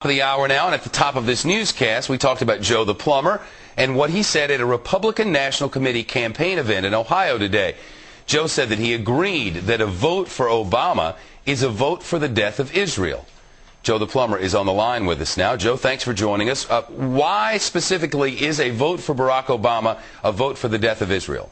Of the hour now, and at the top of this newscast, we talked about Joe the Plumber and what he said at a Republican National Committee campaign event in Ohio today. Joe said that he agreed that a vote for Obama is a vote for the death of Israel. Joe the Plumber is on the line with us now. Joe, thanks for joining us. Why specifically is a vote for Barack Obama a vote for the death of Israel?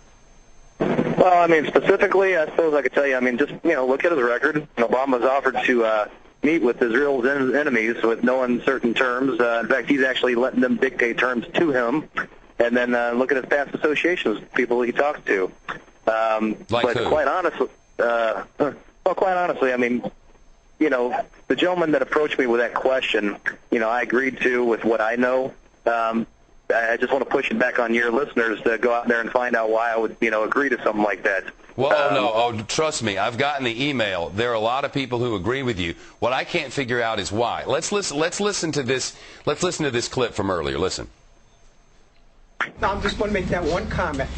Well, I mean, specifically, I suppose I could tell you, I mean, just, look at his record. Obama's offered to meet with Israel's enemies with no uncertain terms. In fact, he's actually letting them dictate terms to him. And then look at his past associations with people he talks to. Like who? Quite honestly, I mean, the gentleman that approached me with that question, I agreed to with what I know. I just want to push it back on your listeners to go out there and find out why I would, agree to something like that. Well, no, trust me, I've gotten the email. There are a lot of people who agree with you. What I can't figure out is why. Let's listen to this. Let's listen to this clip from earlier. Listen. Now, I'm just going to make that one comment.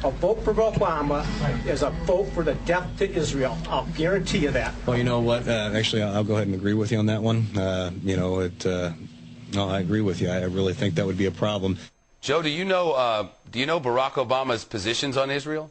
A vote for Obama is a vote for the death to Israel. I'll guarantee you that. Well, you know what? Actually, I'll go ahead and agree with you on that one. No, I agree with you. I really think that would be a problem. Joe, do you know Barack Obama's positions on Israel?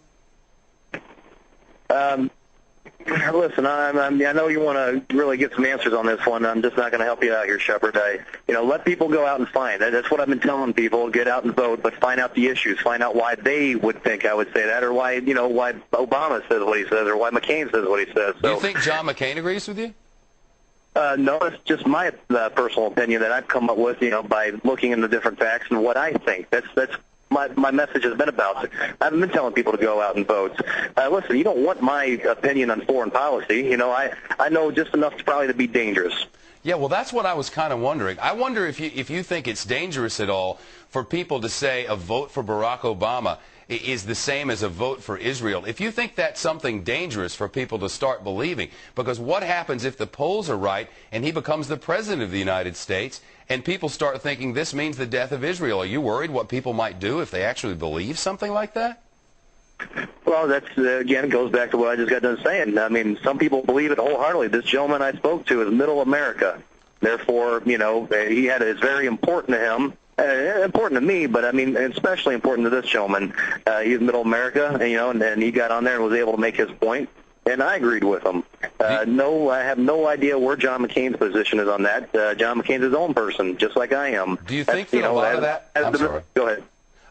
Listen, I know you want to really get some answers on this one. I'm just not going to help you out here, Shepard. Let people go out and find. That's what I've been telling people. Get out and vote, but find out the issues. Find out why they would think I would say that, or why Obama says what he says, or why McCain says what he says. So, do you think John McCain agrees with you? No, it's just my personal opinion that I've come up with, by looking into different facts and what I think. That's my message has been about. I've been telling people to go out and vote. Listen, you don't want my opinion on foreign policy. I know just enough to be dangerous. Yeah, well, that's what I was kind of wondering. I wonder if you think it's dangerous at all for people to say a vote for Barack Obama is the same as a vote for Israel. If you think that's something dangerous for people to start believing, because what happens if the polls are right and he becomes the president of the United States and people start thinking this means the death of Israel? Are you worried what people might do if they actually believe something like that? Well, that's, again, goes back to what I just got done saying. I mean, some people believe it wholeheartedly. This gentleman I spoke to is middle America. Therefore, it's very important to him. Important to me, but I mean, especially important to this gentleman. He's middle America, and he got on there and was able to make his point, and I agreed with him. No, I have no idea where John McCain's position is on that. John McCain's his own person, just like I am. Do you think that a lot of that? I'm sorry. Go ahead.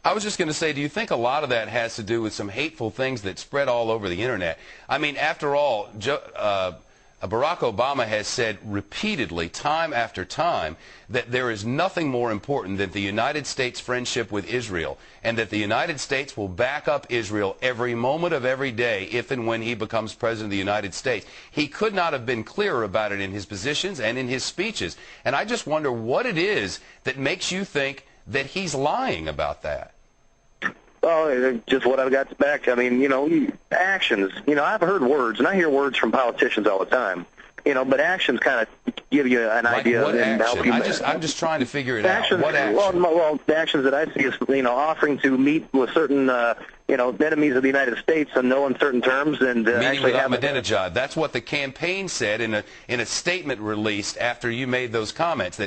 I was just going to say, do you think a lot of that has to do with some hateful things that spread all over the Internet? I mean, after all, Barack Obama has said repeatedly, time after time, that there is nothing more important than the United States' friendship with Israel, and that the United States will back up Israel every moment of every day if and when he becomes president of the United States. He could not have been clearer about it in his positions and in his speeches. And I just wonder what it is that makes you think that he's lying about that. Well, just what I've got back. I mean, actions. I've heard words, and I hear words from politicians all the time. But actions kind of give you an idea. What and action? help you. I'm just trying to figure it out. What action? Well, the actions that I see is, offering to meet with certain, enemies of the United States on no uncertain terms, and meeting with Ahmadinejad. That's what the campaign said in a statement released after you made those comments.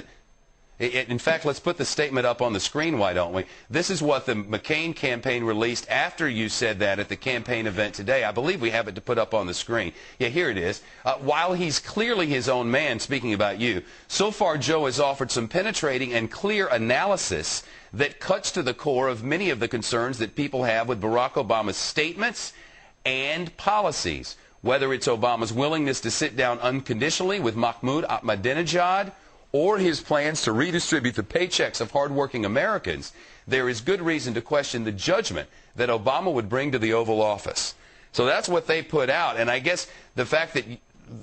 In fact, let's put the statement up on the screen, why don't we? This is what the McCain campaign released after you said that at the campaign event today. I believe we have it to put up on the screen. Yeah, here it is. While he's clearly his own man, speaking about you, so far Joe has offered some penetrating and clear analysis that cuts to the core of many of the concerns that people have with Barack Obama's statements and policies, whether it's Obama's willingness to sit down unconditionally with Mahmoud Ahmadinejad, or his plans to redistribute the paychecks of hardworking Americans. There is good reason to question the judgment that Obama would bring to the Oval Office. So that's what they put out. And I guess the fact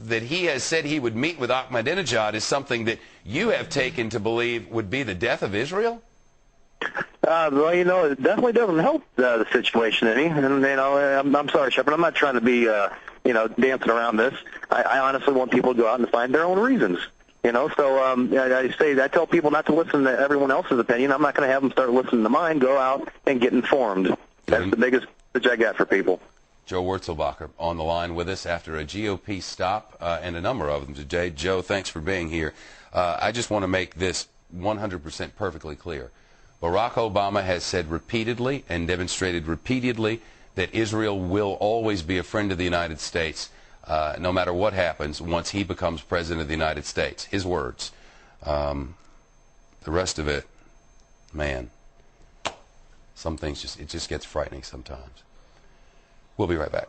that he has said he would meet with Ahmadinejad is something that you have taken to believe would be the death of Israel? Well, it definitely doesn't help the situation any. And, I'm sorry, Shepard, I'm not trying to be, dancing around this. I honestly want people to go out and find their own reasons. I tell people not to listen to everyone else's opinion. I'm not going to have them start listening to mine. Go out and get informed. That's the biggest message I got for people. Joe Wurzelbacher on the line with us after a GOP stop, and a number of them today. Joe, thanks for being here. I just want to make this 100% perfectly clear. Barack Obama has said repeatedly and demonstrated repeatedly that Israel will always be a friend of the United States, no matter what happens once he becomes president of the United States. His words. The rest of it, man, some things it just gets frightening sometimes. We'll be right back.